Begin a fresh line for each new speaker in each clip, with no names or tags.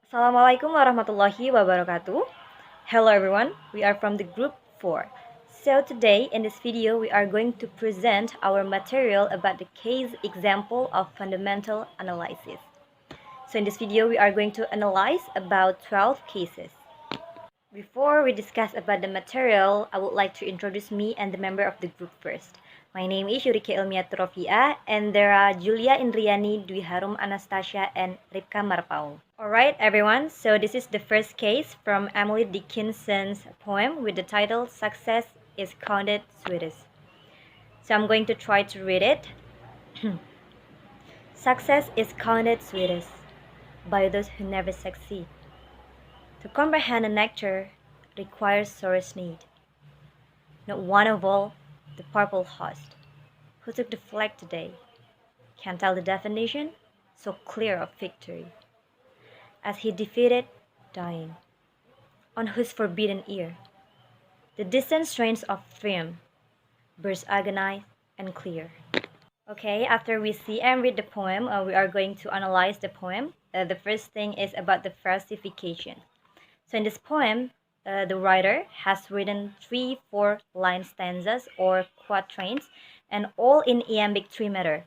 Assalamualaikum warahmatullahi wabarakatuh. Hello everyone, we are from the group 4. So today in this video we are going to present our material about the case example of fundamental analysis. So in this video we are going to analyze about 12 cases. Before we discuss about the material, I would like to introduce me and the member of the group first. My name is Yurike Ilmiat Rofia, and there are Julia Indriani, Dwi Harum Anastasia, and Ripka Marpau. Alright everyone, so this is the first case from Emily Dickinson's poem with the title Success is Counted Sweetest. So I'm going to try to read it. Success is counted sweetest by those who never succeed. To comprehend a nectar requires sorest need. Not one of all the purple host who took the flag today can tell the definition so clear of victory as he defeated dying, on whose forbidden ear the distant strains of triumph burst agonized and clear. Okay, after we see and read the poem, we are going to analyze the poem. The first thing is about the versification. So in this poem, the writer has written 3-4 line stanzas or quatrains, and all in iambic 3 meter.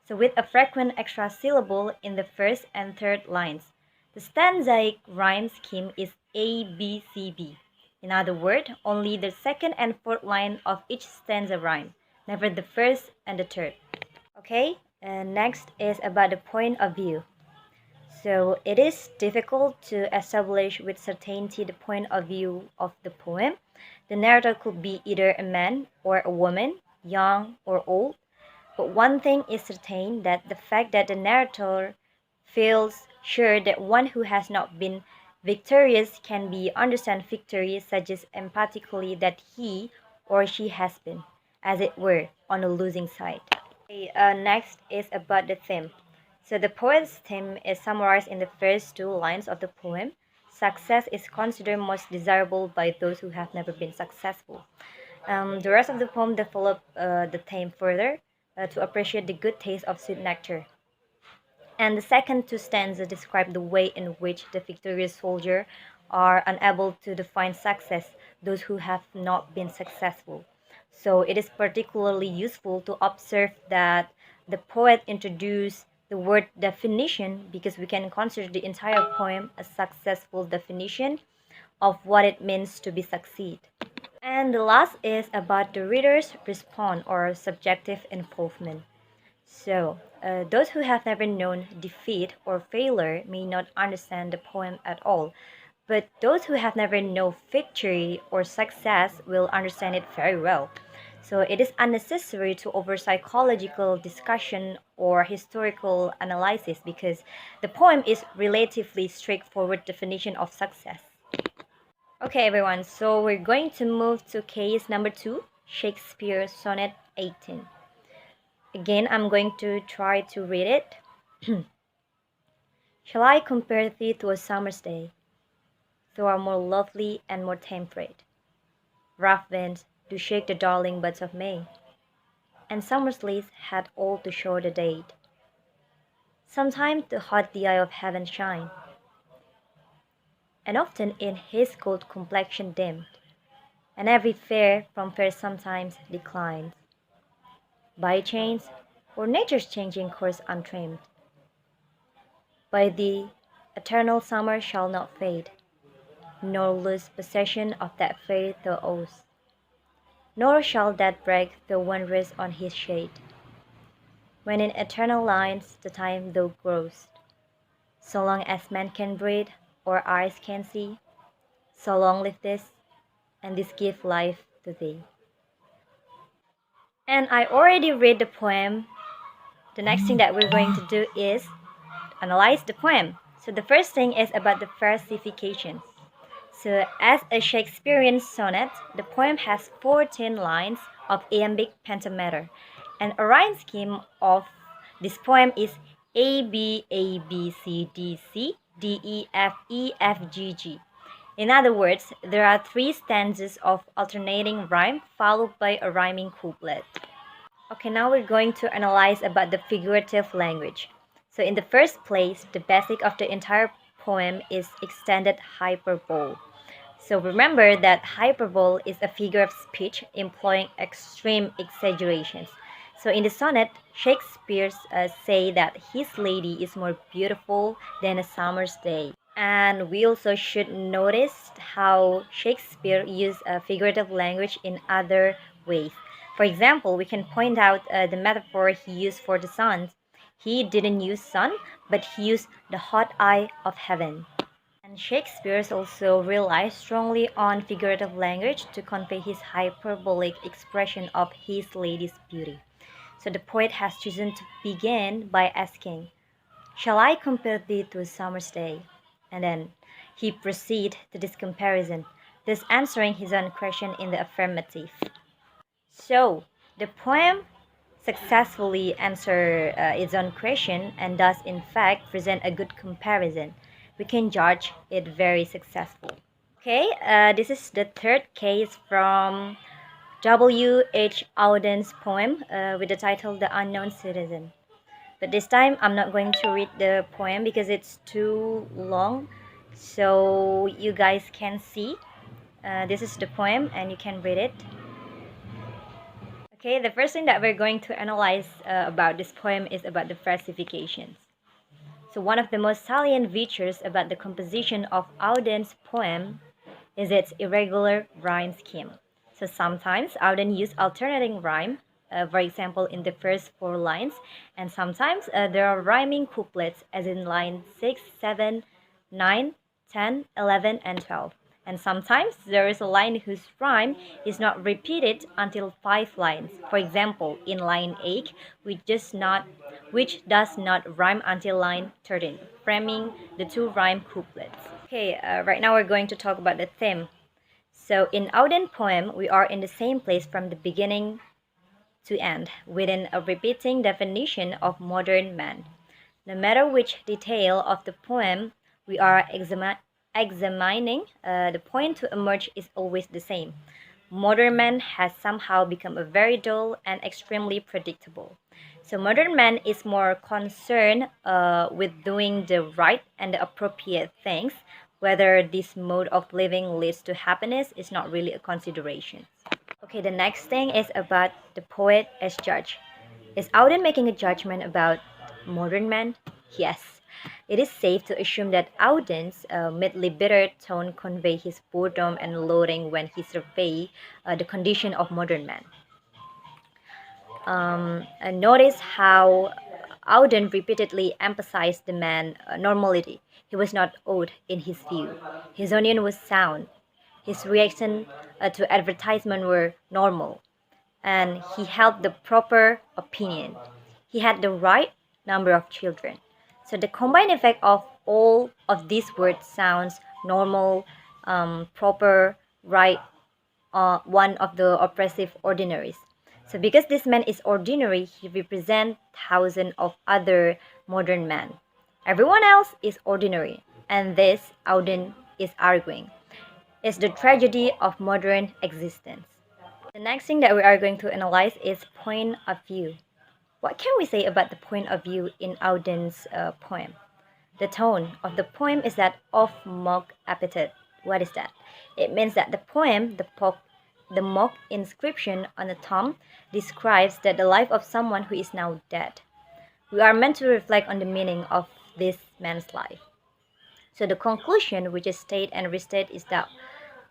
So with a frequent extra syllable in the first and third lines. The stanzaic rhyme scheme is A, B, C, B. In other words, only the second and fourth line of each stanza rhyme, never the first and the third. Okay, next is about the point of view. So it is difficult to establish with certainty the point of view of the poem. The narrator could be either a man or a woman, young or old. But one thing is certain, that the fact that the narrator feels sure that one who has not been victorious can be understand victory suggests emphatically that he or she has been, as it were, on the losing side. Okay, next is about the theme. So the poet's theme is summarized in the first 2 lines of the poem. Success is considered most desirable by those who have never been successful. The rest of the poem develop the theme further to appreciate the good taste of sweet nectar. And the second 2 stanzas describe the way in which the victorious soldier are unable to define success, those who have not been successful. So it is particularly useful to observe that the poet introduced the word definition, because we can consider the entire poem a successful definition of what it means to be succeed. And the last is about the reader's response or subjective involvement. So, those who have never known defeat or failure may not understand the poem at all, but those who have never known victory or success will understand it very well. So it is unnecessary to over psychological discussion or historical analysis, because the poem is relatively straightforward definition of success. Okay everyone, so we're going to move to case number 2, Shakespeare Sonnet 18. Again, I'm going to try to read it. Shall I compare thee to a summer's day? Thou art more lovely and more temperate. Rough winds do shake the darling buds of May, and summer's leaves had all to show the date. Sometimes to hot the eye of heaven shine, and often in his gold complexion dimmed, and every fair from fair sometimes declines, by chance or nature's changing course untrimmed. By thee eternal summer shall not fade, nor lose possession of that fair thou owest. Nor shall that break the wondrous on his shade, when in eternal lines the time thou growest. So long as man can breathe or eyes can see, so long live this, and this give life to thee. And I already read the poem. The next thing that we're going to do is analyze the poem. So the first thing is about the versification. So as a Shakespearean sonnet, the poem has 14 lines of iambic pentameter, and a rhyme scheme of this poem is A, B, A, B, C, D, C, D, E, F, E, F, G, G. In other words, there are 3 stanzas of alternating rhyme followed by a rhyming couplet. Okay, now we're going to analyze about the figurative language. So in the first place, the basic of the entire poem is extended hyperbole. So remember that hyperbole is a figure of speech employing extreme exaggerations. So in the sonnet, Shakespeare say that his lady is more beautiful than a summer's day. And we also should notice how Shakespeare used figurative language in other ways. For example, we can point out the metaphor he used for the sun. He didn't use sun, but he used the hot eye of heaven. And Shakespeare also relies strongly on figurative language to convey his hyperbolic expression of his lady's beauty. So the poet has chosen to begin by asking, "Shall I compare thee to a summer's day?" And then he proceeds to this comparison, thus answering his own question in the affirmative. So the poem successfully answers its own question and does in fact present a good comparison. We can judge it very successful. Okay, this is the third case from W.H. Auden's poem with the title The Unknown Citizen. But this time I'm not going to read the poem because it's too long, so you guys can see. This is the poem and you can read it. Okay, the first thing that we're going to analyze about this poem is about the versifications. So one of the most salient features about the composition of Auden's poem is its irregular rhyme scheme. So sometimes Auden used alternating rhyme, for example in the first 4 lines, and sometimes there are rhyming couplets as in line 6, 7, 9, 10, 11, and 12. And sometimes there is a line whose rhyme is not repeated until 5 lines. For example, in line 8, which does not rhyme until line 13, framing the 2 rhyme couplets. Okay, right now we're going to talk about the theme. So in Auden poem, we are in the same place from the beginning to end, within a repeating definition of modern man. No matter which detail of the poem we are examining, the point to emerge is always the same. Modern man has somehow become a very dull and extremely predictable. So modern man is more concerned with doing the right and the appropriate things. Whether this mode of living leads to happiness is not really a consideration. Okay, the next thing is about the poet as judge. Is Auden making a judgment about modern man? Yes. It is safe to assume that Auden's mildly bitter tone convey his boredom and loathing when he survey the condition of modern man. And notice how Auden repeatedly emphasized the man's normality. He was not odd in his view. His opinion was sound. His reaction to advertisement were normal. And he held the proper opinion. He had the right number of children. So the combined effect of all of these words sounds normal, proper, right, one of the oppressive ordinaries. So because this man is ordinary, he represents thousands of other modern men. Everyone else is ordinary, and this, Auden is arguing, is the tragedy of modern existence. The next thing that we are going to analyze is point of view. What can we say about the point of view in Auden's poem? The tone of the poem is that of mock epithet. What is that? It means that the poem, the mock inscription on the tomb, describes that the life of someone who is now dead. We are meant to reflect on the meaning of this man's life. So the conclusion, which is state and restate, is that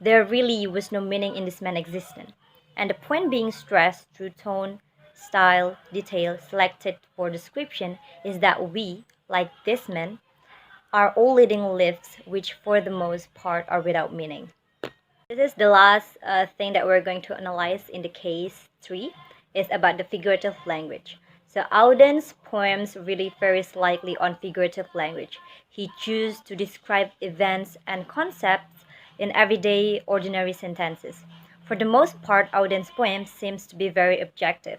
there really was no meaning in this man's existence. And the point being stressed through tone, style, detail selected for description is that we, like this man, are all leading lives which for the most part are without meaning. This is the last thing that we're going to analyze in the case 3 is about the figurative language. So Auden's poems really very slightly on figurative language. He chooses to describe events and concepts in everyday ordinary sentences. For the most part, Auden's poem seems to be very objective.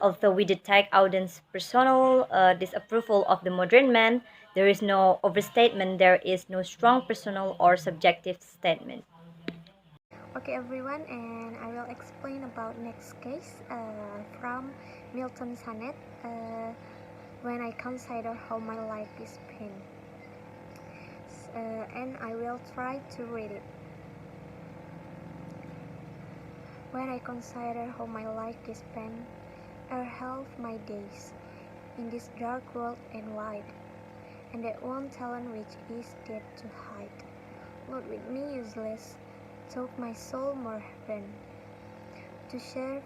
Although we detect Auden's personal disapproval of the modern man, there is no overstatement, there is no strong personal or subjective statement.
Okay everyone, and I will explain about next case from Milton Sonnet, when I consider how my life is spent. and I will try to read it. When I consider how my life is spent, ere half my days, in this dark world and wide, and that one talent which is dead to hide, Lord with me useless, took my soul more heaven, to share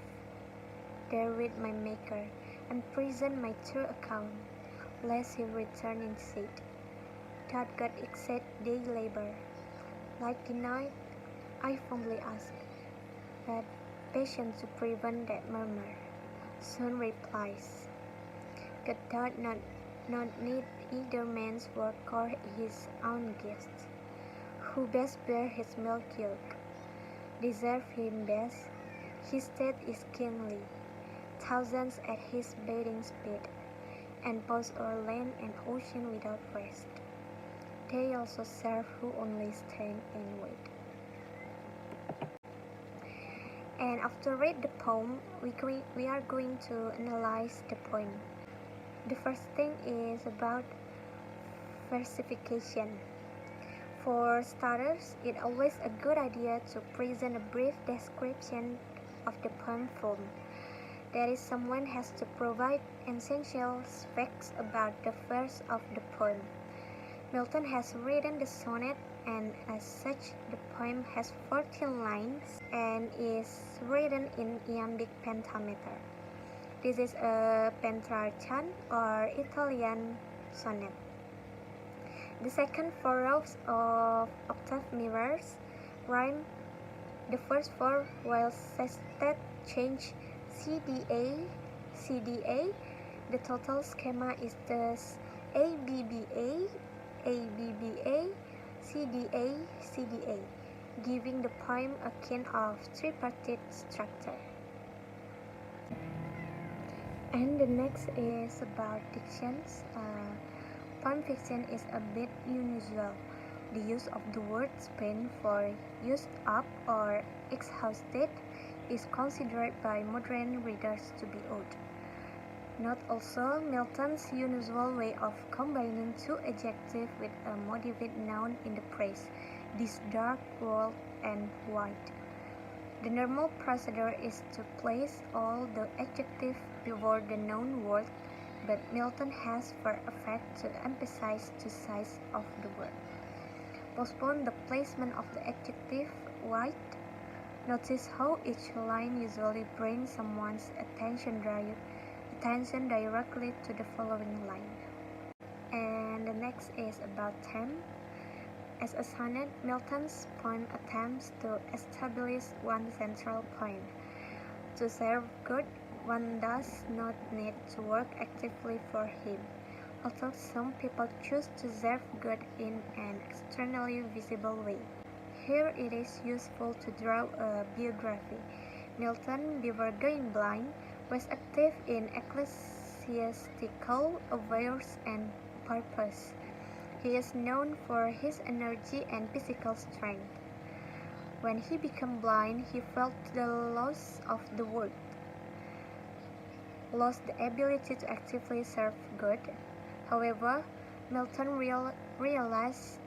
there with my Maker, and present my true account, lest he return in said, that God accept day labor. Like the night, I fondly ask, but patient to prevent that murmur, soon replies, God doth not need either man's work or his own gifts, who best bear his milk yoke, deserve him best, his state is kingly, thousands at his bidding speed, and pause o'er land and ocean without rest. They also serve who only stand and wait. And after read the poem, we are going to analyze the poem. The first thing is about versification. For starters, it's always a good idea to present a brief description of the poem form. That is, someone has to provide essential facts about the verse of the poem. Milton has written the sonnet, and as such, the poem has 14 lines and is written in iambic pentameter. This is a Petrarchan or Italian sonnet. The second four rows of octave mirrors rhyme the first four, while sestet change CDA, CDA. The total schema is thus ABBA, ABBA, CDA, CDA, giving the poem a kind of tripartite structure. And the next is about dictions. Poem fiction is a bit unusual. The use of the word spent for used up or exhausted is considered by modern readers to be odd. Note also Milton's unusual way of combining two adjectives with a modified noun in the phrase, this dark world and white. The normal procedure is to place all the adjectives before the noun word, but Milton has for effect to emphasize the size of the word. Postpone the placement of the adjective white. Notice how each line usually brings someone's attention directly to the following line. And the next is about theme. As a sonnet, Milton's poem attempts to establish one central point. To serve God, one does not need to work actively for him, although some people choose to serve God in an externally visible way. Here it is useful to draw a biography. Milton, before going blind, was active in ecclesiastical affairs and purpose. He is known for his energy and physical strength. When he became blind, he felt the loss of the world, lost the ability to actively serve God. However, Milton realized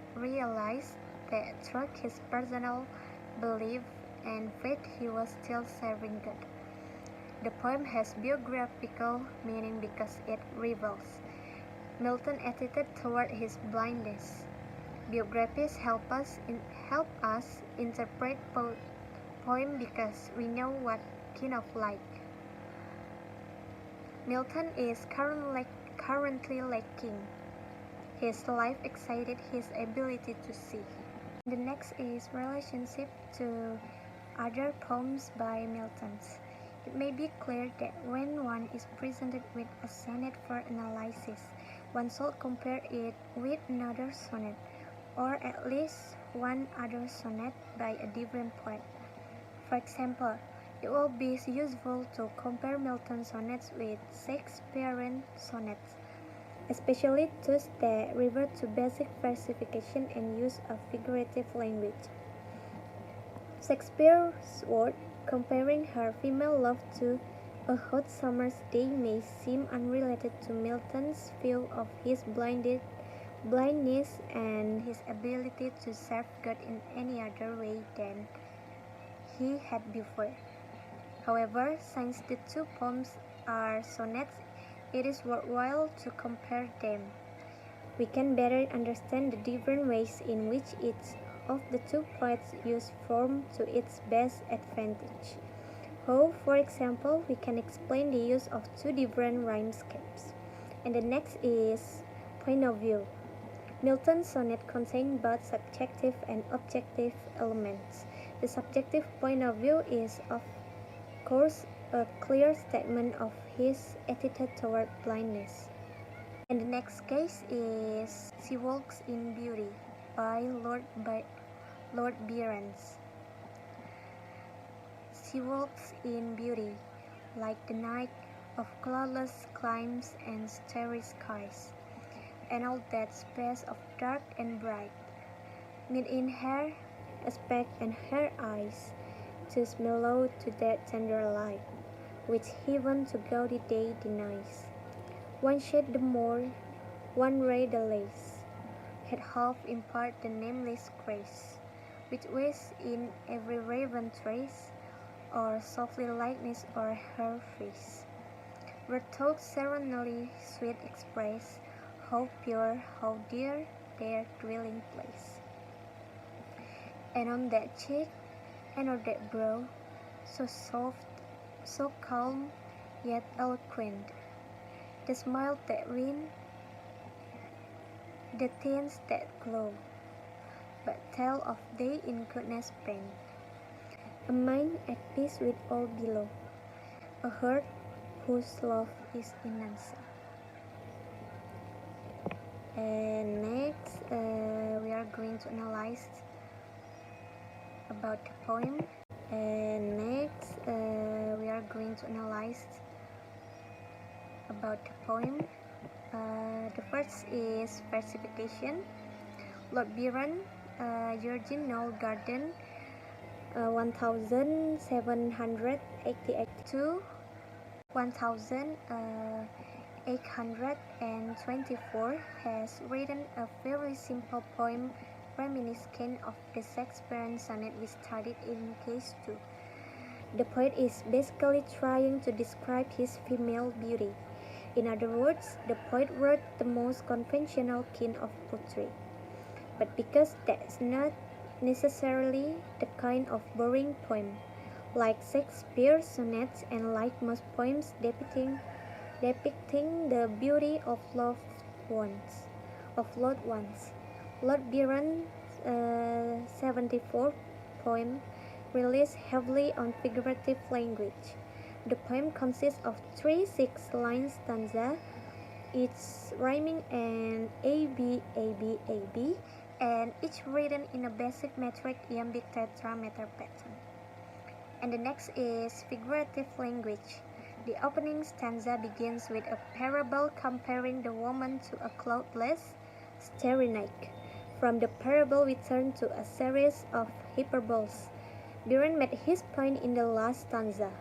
that through his personal belief and faith he was still serving God. The poem has biographical meaning because it reveals Milton's attitude toward his blindness. Biographies help us interpret poem because we know what kind of like. Milton is currently lacking. His life excited his ability to see. The next is relationship to other poems by Milton. It may be clear that when one is presented with a sonnet for analysis, one should compare it with another sonnet, or at least one other sonnet by a different poet. For example, it will be useful to compare Milton's sonnets with Shakespearean sonnets, especially those that revert to basic versification and use of figurative language. Shakespeare's word comparing her female love to a hot summer's day may seem unrelated to Milton's view of his blinded blindness and his ability to serve God in any other way than he had before. However, since the two poems are sonnets, it is worthwhile to compare them. We can better understand the different ways in which each of the two poets use form to its best advantage. How, for example, we can explain the use of two different rhyme schemes. And the next is point of view. Milton's sonnet contains both subjective and objective elements. The subjective point of view is, of course, a clear statement of his attitude toward blindness. And the next case is She Walks in Beauty by Lord Byron. She walks in beauty, like the night of cloudless climes and starry skies, and all that space of dark and bright, meet in her aspect and her eyes, to mellow to that tender light, which heaven to gaudy day denies. One shade the more, one ray the less, had half impart the nameless grace, which weighs in every raven trace, or softly lightness o'er her face. Were thoughts serenely sweet express, how pure, how dear their dwelling place. And on that cheek, and on that brow, so soft, so calm, yet eloquent, the smile that win, the tints that glow, but tell of day in goodness spent. A mind at peace with all below, a heart whose love is innocent. And next, we are going to analyze about the poem. And next, we are going to analyze about the poem. The first is versification. Lord Byron, Georgian Knoll Garden, 1788 to 1824, has written a very simple poem reminiscent of the Shakespearean sonnet we studied in case 2. The poet is basically trying to describe his female beauty. In other words, the poet wrote the most conventional kind of poetry. But because that's not necessarily the kind of boring poem, like Shakespeare's sonnets and like most poems depicting the beauty of loved ones. Lord Byron's 74th poem relies heavily on figurative language. The poem consists of 3 6-line stanzas, each rhyming an A-B, and each written in a basic metric iambic tetrameter pattern. And the next is figurative language. The opening stanza begins with a parable comparing the woman to a cloudless, starry night. From the parable we turn to a series of hyperboles. Byron made his point in the last stanza.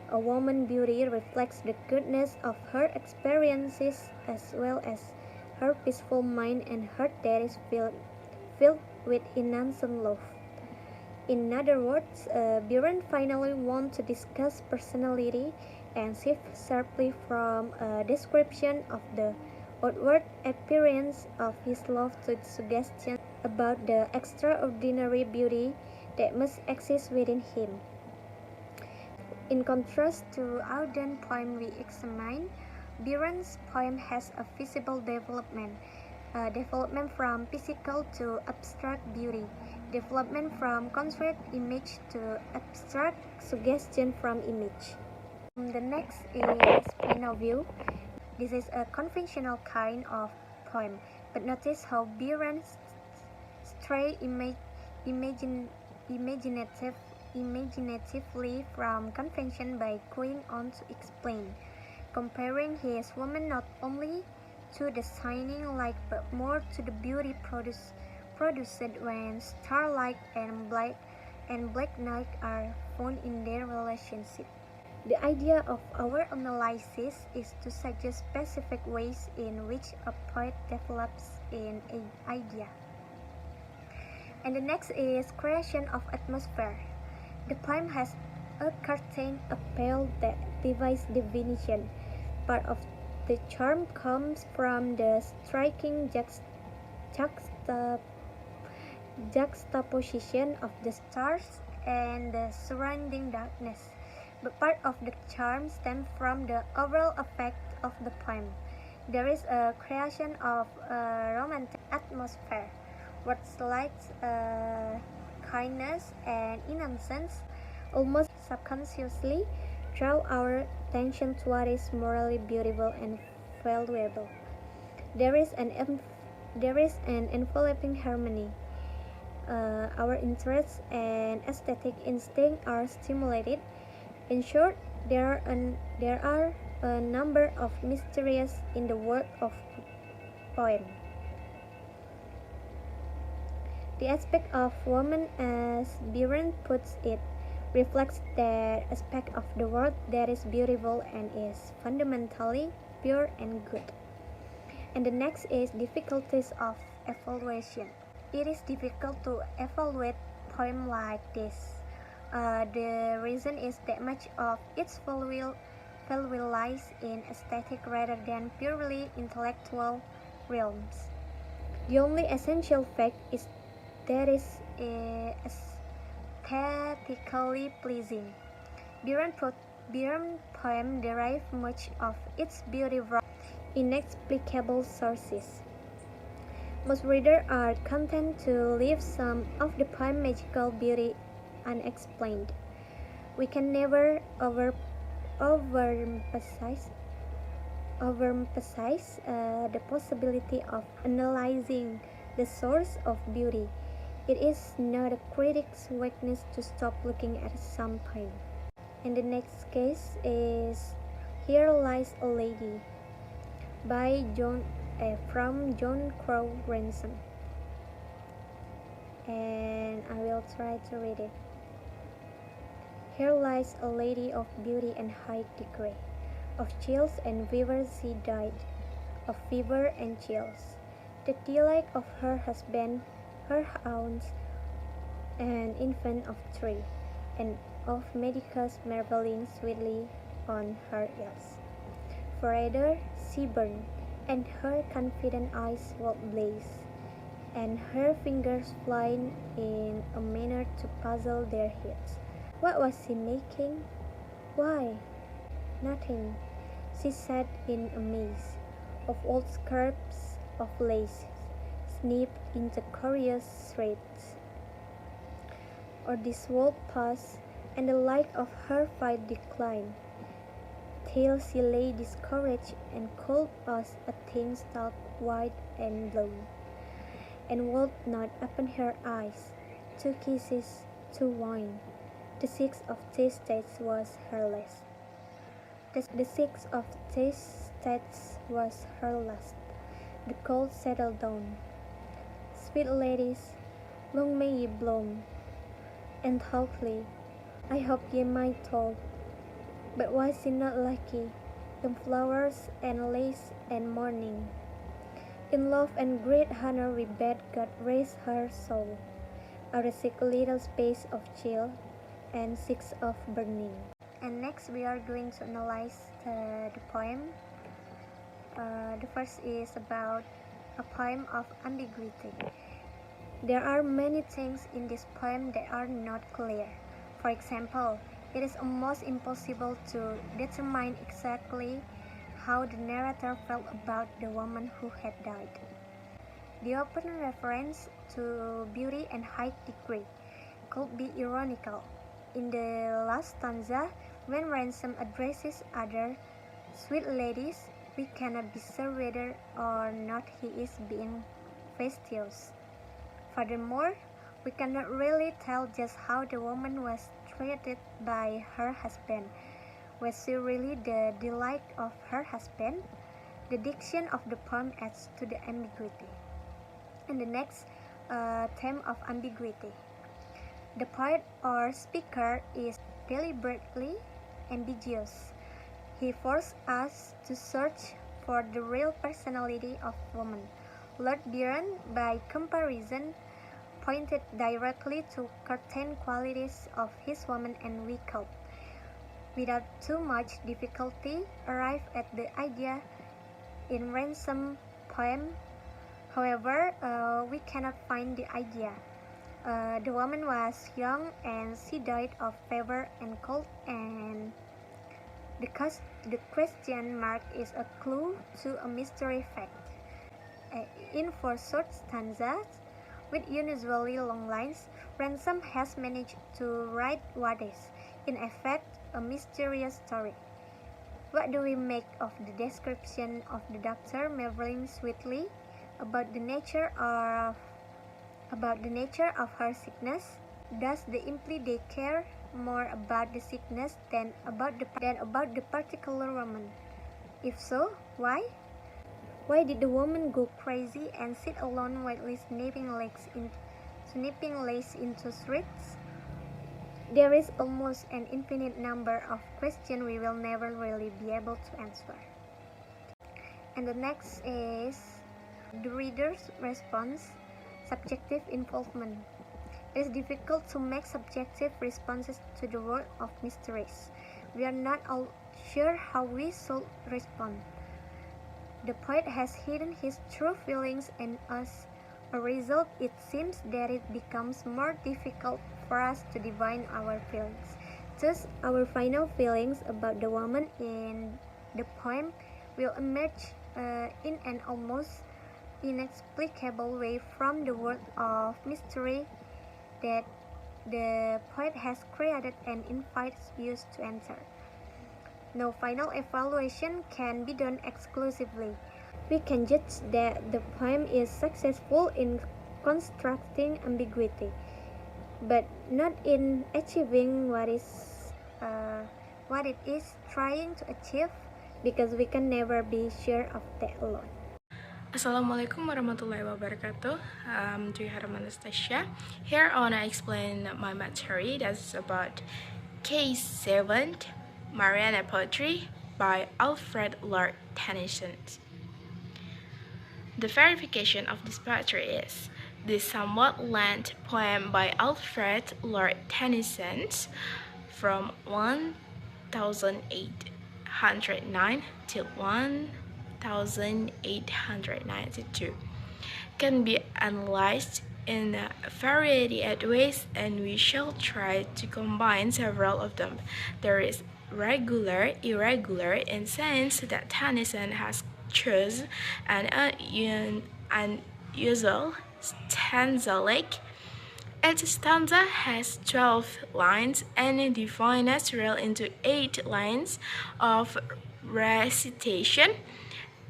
A woman's beauty reflects the goodness of her experiences as well as her peaceful mind and heart that is filled with innocent love. In other words, Byron finally wants to discuss personality and shift sharply from a description of the outward appearance of his love to suggestion about the extraordinary beauty that must exist within him. In contrast to Auden poem we examine, Byron's poem has a visible development from physical to abstract beauty, development from concrete image to abstract suggestion from image. The next is point of view. This is a conventional kind of poem, but notice how Byron stray imaginatively from convention by going on to explain, comparing his woman not only to the shining light but more to the beauty produced when starlight and black night are found in their relationship. The idea of our analysis is to suggest specific ways in which a poet develops an idea. And the next is creation of atmosphere. The poem has a curtain, a pale that defies definition. Part of the charm comes from the striking juxtaposition of the stars and the surrounding darkness. But part of the charm stems from the overall effect of the poem. There is a creation of a romantic atmosphere. Words like kindness and innocence almost subconsciously draw our attention to what is morally beautiful and valuable. There is an enveloping harmony. Our interests and aesthetic instinct are stimulated. In short, there are a number of mysteries in the world of poem. The aspect of woman, as Byron puts it, reflects that aspect of the world that is beautiful and is fundamentally pure and good. And the next is difficulties of evaluation. It is difficult to evaluate poem like this. The reason is that much of its value lies in aesthetic rather than purely intellectual realms. The only essential fact is that it is aesthetically pleasing. Byron's poem derive much of its beauty from inexplicable sources. Most readers are content to leave some of the poem's magical beauty unexplained. We can never overemphasize the possibility of analyzing the source of beauty. It is not a critic's weakness to stop looking at some poem. And the next case is Here Lies a Lady by from John Crow Ransom. And I will try to read it. Here lies a lady of beauty and high degree. Of chills and fevers she died, of fever and chills. The delight of her husband, her hounds, an infant of 3, and of medicus marveling sweetly on her ills. Forever she burned, and her confident eyes would blaze, and her fingers flying in a manner to puzzle their heads. What was she making? Why, nothing, she said in amaze, of old scraps of lace, snipped into curious threads. Or this world passed, and the light of her fire declined, till she lay discouraged and cold as a thing stark white and blown, and would not open her eyes, to kisses, to wine. The sixth of these states was her last. The sixth of these states was her last. The cold settled down. Sweet ladies, long may ye bloom, and hopefully, I hope ye might toll. But was she not lucky, in flowers and lace and mourning? In love and great honor we bade God raise her soul, out of sick little space of chill, and 6 of burning. And next we are going to analyze the poem. The first is about a poem of ambiguity. There are many things in this poem that are not clear. For example, it is almost impossible to determine exactly how the narrator felt about the woman who had died. The open reference to beauty and high degree could be ironical. In the last stanza, when Ransom addresses other sweet ladies, we cannot be sure whether or not he is being facetious. Furthermore, we cannot really tell just how the woman was treated by her husband. Was she really the delight of her husband? The diction of the poem adds to the ambiguity. And the next theme of ambiguity. The poet or speaker is deliberately ambiguous. He forced us to search for the real personality of woman. Lord Byron, by comparison, pointed directly to certain qualities of his woman, and we could, without too much difficulty, arrive at the idea in Ransom's poem. However, we cannot find the idea. The woman was young and she died of fever and cold, and the question mark is a clue to a mystery fact. In 4 short stanzas, with unusually long lines, Ransom has managed to write what is, in effect, a mysterious story. What do we make of the description of the doctor marveling sweetly about the nature of her sickness? Does the imply they care more about the sickness than about the particular woman? If so, why? Why did the woman go crazy and sit alone while snapping legs into shreds? There is almost an infinite number of questions we will never really be able to answer. And the next is the reader's response, subjective involvement. It is difficult to make subjective responses to the world of mysteries. We are not all sure how we should respond. The poet has hidden his true feelings, and as a result, it seems that it becomes more difficult for us to divine our feelings. Thus, our final feelings about the woman in the poem will emerge in an almost inexplicable way from the world of mystery that the poet has created and invites you to enter. No final evaluation can be done exclusively. We can judge that the poem is successful in constructing ambiguity, but not in achieving what it is trying to achieve, because we can never be sure of that alone.
Assalamualaikum warahmatullahi wabarakatuh. I'm Anastasia. Here I wanna explain my material that's about Case 7, Mariana Poetry by Alfred Lord Tennyson. The verification of this poetry is the somewhat lengthy poem by Alfred Lord Tennyson from 1809 till 1892 can be analyzed in a variety of ways, and we shall try to combine several of them. There is regular, irregular, in sense that Tennyson has chosen an unusual stanza-like. Each stanza has 12 lines and divides natural into 8 lines of recitation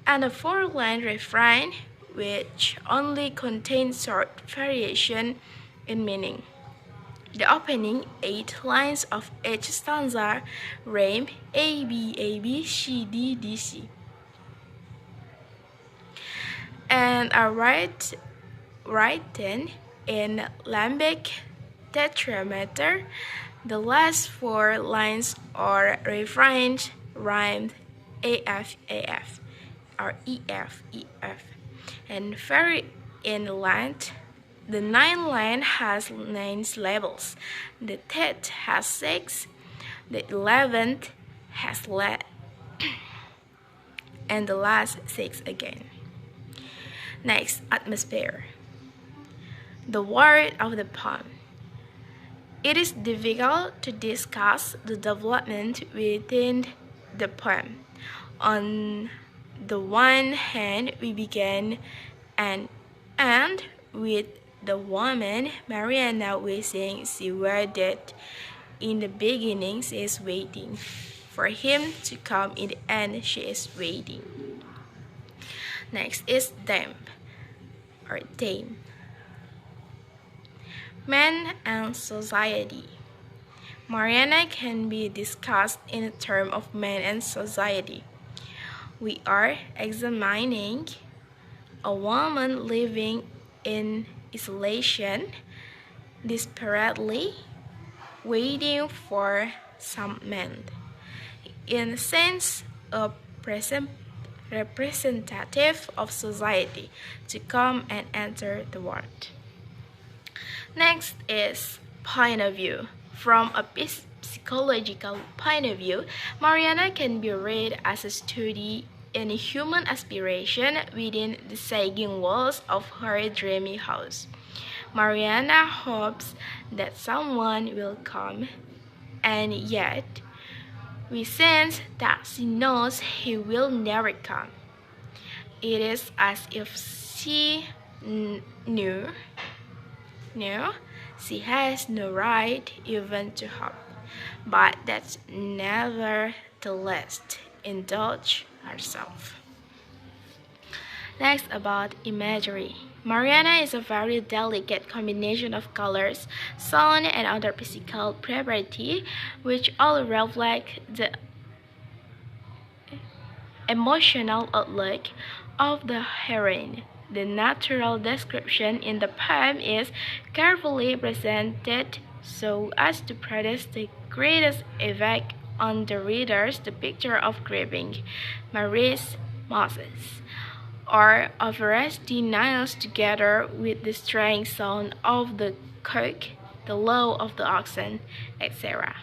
and a 4-line refrain, which only contains short variation in meaning. The opening 8 lines of each stanza rhyme A B A B C D D C, and are written in lambic tetrameter. The last 4 lines or refrains rhymed AF AF or EF EF and vary in length. The 9th line has 9 syllables, the 10th has 6, the 11th has and the last 6 again. Next, atmosphere. The word of the poem. It is difficult to discuss the development within the poem. On the one hand, we begin and end with the woman Mariana wishing she were dead. In the beginning, she is waiting for him to come. In the end, she is waiting. Next is damp or dame. Man and society. Mariana can be discussed in terms of man and society. We are examining a woman living in isolation, desperately waiting for some man. in a sense a representative of society to come and enter the world. Next is point of view. From a psychological point of view, Mariana can be read as a study in human aspiration within the sagging walls of her dreamy house. Mariana hopes that someone will come, and yet we sense that she knows he will never come. It is as if she knew she has no right even to hope, but that nevertheless indulge herself. Next, about imagery. Mariana is a very delicate combination of colors, sound, and other physical property, which all reflect the emotional outlook of the heroine. The natural description in the poem is carefully presented so as to produce the greatest effect on the readers. The picture of grieving Maurice Moses, or of resting Niles together with the strange sound of the cock, the low of the oxen, etc.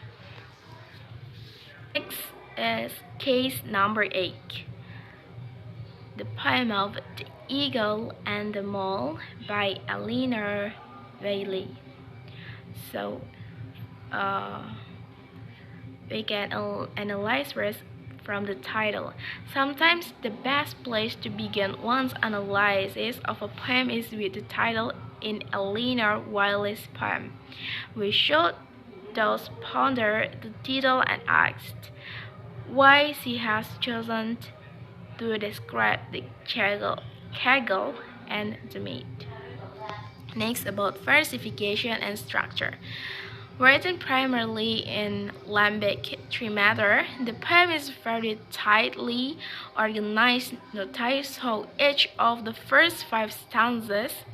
Next is case number 8. The poem of The Eagle and the Mole by Eleanor Bailey. So, we can analyze first from the title. Sometimes the best place to begin one's analysis of a poem is with the title in Eleanor Bailey's poem. We should thus ponder the title and ask why she has chosen to describe the kegel and the meat. Next, about versification and structure. Written primarily in lembic trimeter, the poem is very tightly organized. Notice how each of the first 5 stanzas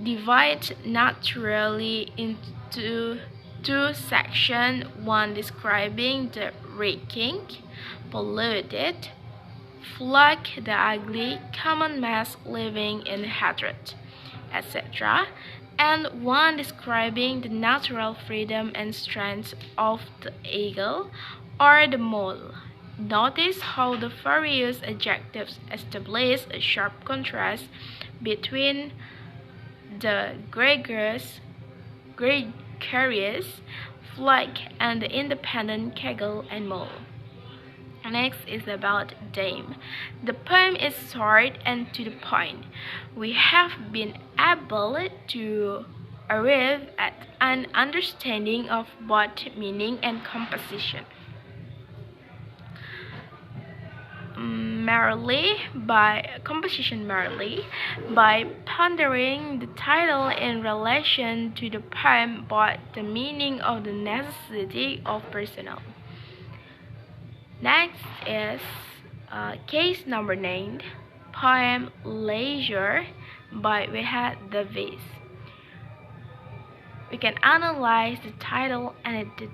divide naturally into 2 sections, one describing the reeking, polluted, flock, the ugly, common mass living in hatred, etc., and one describing the natural freedom and strength of the eagle or the mole. Notice how the various adjectives establish a sharp contrast between the gregarious, flock and the independent kegel and mole. Next is about Dame. The poem is short and to the point. We have been able to arrive at an understanding of both meaning and composition. Merely by pondering the title in relation to the poem, but the meaning of the necessity of personal. Next is case number 9, poem Leisure by Wehad Davis. We can analyze the title and the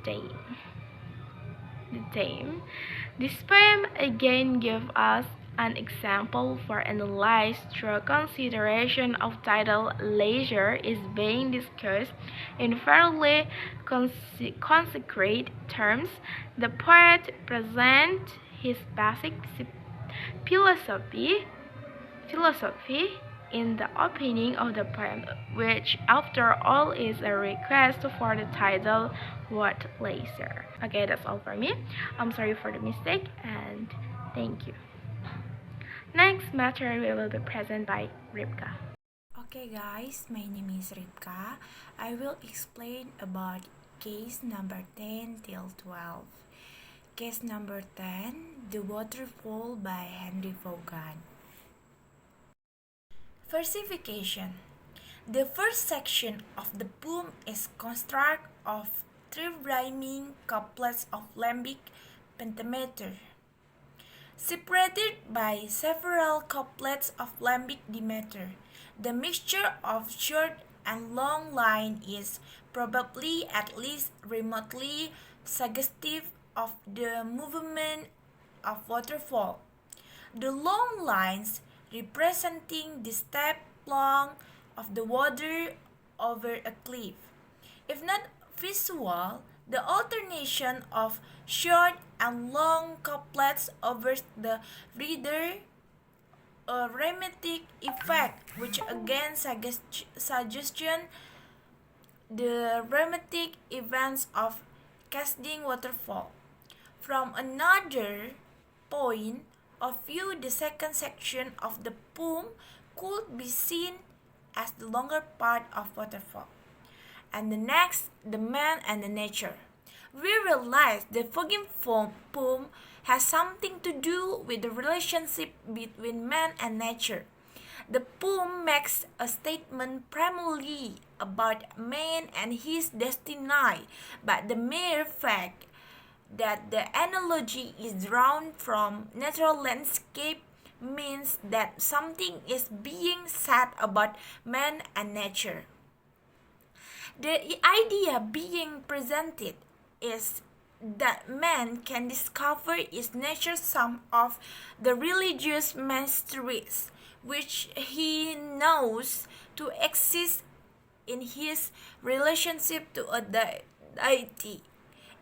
theme. This poem again gives us an example for analyze through consideration of title. Leisure is being discussed in fairly concrete terms. The poet presents his basic philosophy in the opening of the poem, which after all is a request for the title word leisure. Okay, that's all for me. I'm sorry for the mistake and thank you. Next material will be presented by Ripka.
Okay guys, my name is Ripka. I will explain about case number 10 till 12. Case number 10, The Waterfall by Henry Vaughan. Versification. The first section of the poem is constructed of 3 rhyming couplets of lembic pentameter, separated by several couplets of lembic dimeter. The mixture of short and long line is probably at least remotely suggestive of the movement of waterfall. The long lines representing the step plunge of the water over a cliff. If not visual, the alternation of short and long couplets offers the reader a rhythmic effect, which again suggestion the dramatic events of cascading waterfall. From another point of view, the second section of the poem could be seen as the longer part of waterfall. And the next, the man and the nature. We realize the fogging poem has something to do with the relationship between man and nature. The poem makes a statement primarily about man and his destiny, but the mere fact that the analogy is drawn from natural landscape means that something is being said about man and nature. The idea being presented is that man can discover his nature some of the religious mysteries which he knows to exist in his relationship to a deity.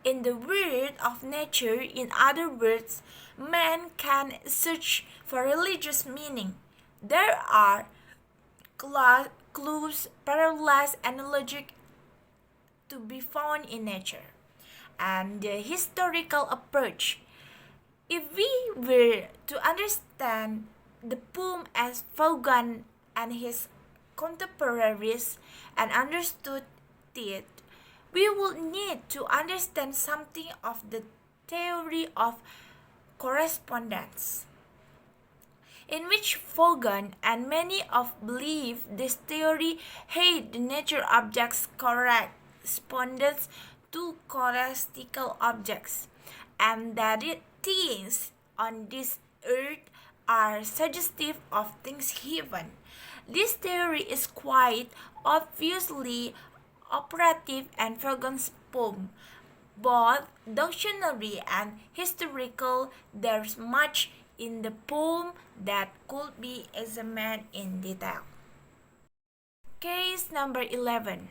In the world of nature, in other words, man can search for religious meaning. There are clues, parallels, analogies to be found in nature. And the historical approach. If we were to understand the poem as Vaughan and his contemporaries and understood it, we would need to understand something of the theory of correspondence, in which Vaughan and many of believe this theory had the nature objects correspondence to celestial objects, and that things on this earth are suggestive of things heaven. This theory is quite obviously operative in Vaughan's poem. Both doctrinary and historical, there's much in the poem that could be examined in detail. Case number 11.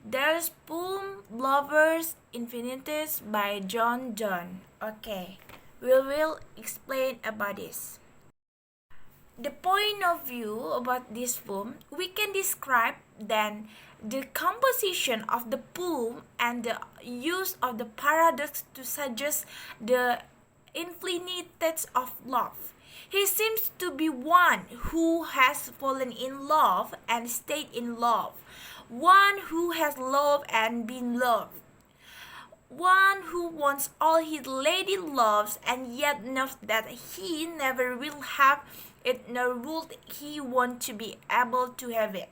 There's poem Lovers Infinities by John Donne. Okay, we will explain about this. The point of view about this poem, we can describe then the composition of the poem and the use of the paradox to suggest the infinities of love. He seems to be one who has fallen in love and stayed in love, one who has loved and been loved, one who wants all his lady loves and yet knows that he never will have it nor would he want to be able to have it.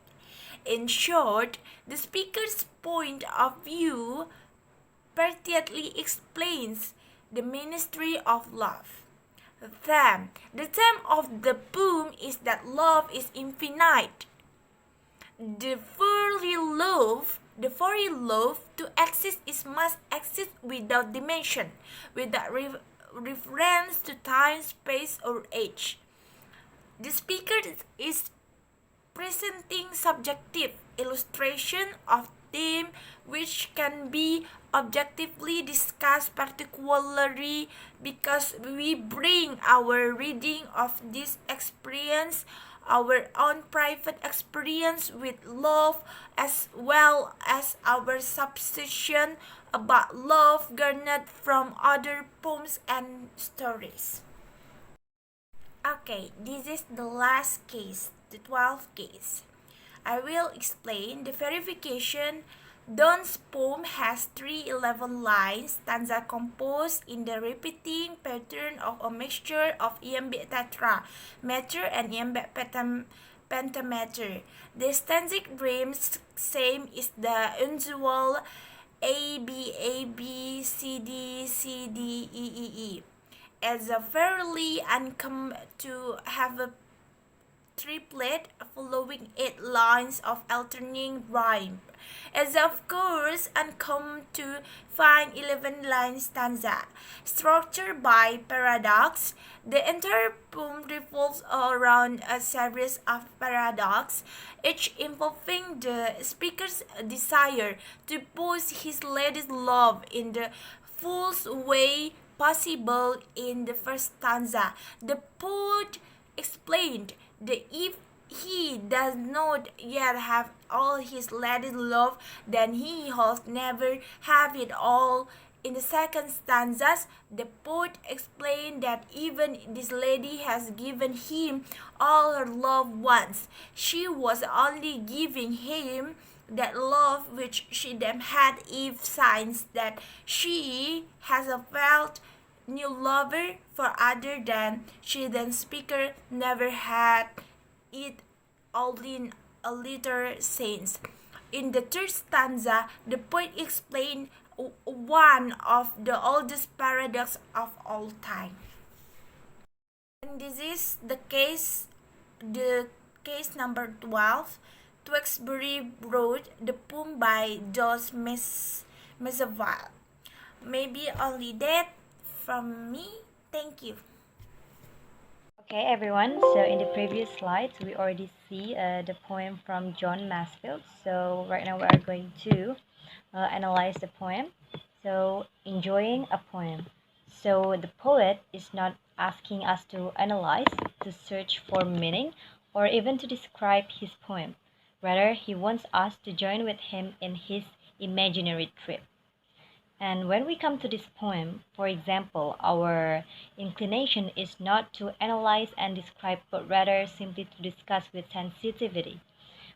In short, the speaker's point of view perfectly explains the ministry of love. The theme of the poem is that love is infinite. The very love to exist is must exist without dimension, without reference to time, space, or age. The speaker is presenting subjective illustration of theme which can be objectively discussed, particularly because we bring our reading of this experience, our own private experience with love, as well as our supposition about love garnered from other poems and stories. Okay, this is the last case, the 12th case. I will explain the verification. Donne's poem has 311 lines, stanza composed in the repeating pattern of a mixture of iambic tetrameter and iambic pentameter. The stanzic rhymes same is the usual A B C D C D E. It's a fairly uncommon to have a triplet following 8 lines of alternating rhyme. It's of course uncommon to find 11-line stanza. Structured by paradox, the entire poem revolves around a series of paradox, each involving the speaker's desire to post his lady's love in the fullest way possible. In the first stanza, the poet explained that if he does not yet have all his lady's love, then he has never have it all. In the second stanzas, the poet explained that even this lady has given him all her love once, she was only giving him that love which she then had if signs that she has a felt new lover for other than she then speaker never had it all in a little sense. In the third stanza, the poet explained one of the oldest paradox of all time. And this is the case number 12. Tewksbury wrote the poem by George Meseval. Maybe only that from me. Thank you.
Okay, everyone. So in the previous slides, we already see the poem from John Masefield. So right now we are going to analyze the poem. So enjoying a poem. So the poet is not asking us to analyze, to search for meaning, or even to describe his poem. Rather, he wants us to join with him in his imaginary trip. And when we come to this poem, for example, our inclination is not to analyze and describe, but rather simply to discuss with sensitivity.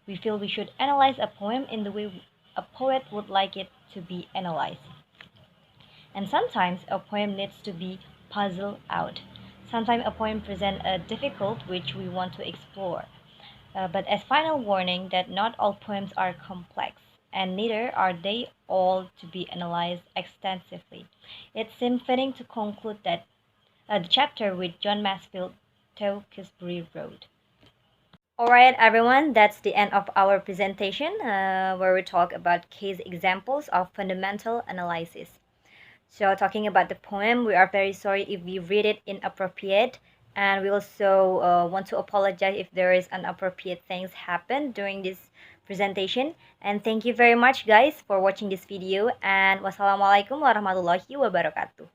We feel we should analyze a poem in the way a poet would like it to be analyzed. And sometimes a poem needs to be puzzled out. Sometimes a poem presents a difficult which we want to explore. But as final warning that not all poems are complex, and neither are they all to be analyzed extensively. It seems fitting to conclude that the chapter with John Masefield Tewksbury wrote. Alright everyone, that's the end of our presentation where we talk about case examples of fundamental analysis. So talking about the poem, we are very sorry if we read it inappropriate, and we also want to apologize if there is inappropriate things happen during this presentation. And thank you very much guys for watching this video, and wassalamualaikum warahmatullahi wabarakatuh.